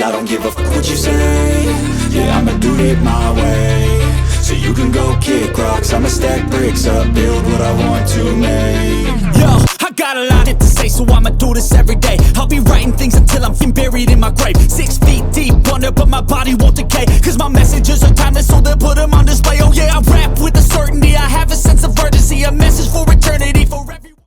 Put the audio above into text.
I don't give a fuck what you say. Yeah, I'ma do it my way. So you can go kick rocks, I'ma stack bricks up, build what I want to make. Yo, I got a lot to say, so I'ma do this every day. I'll be writing things until I'm buried in my grave. 6 feet deep under, but my body won't decay. Cause my messages are timeless, so they'll put them on display. Oh yeah, I rap with a certainty, I have a sense of urgency, a message for eternity, forever.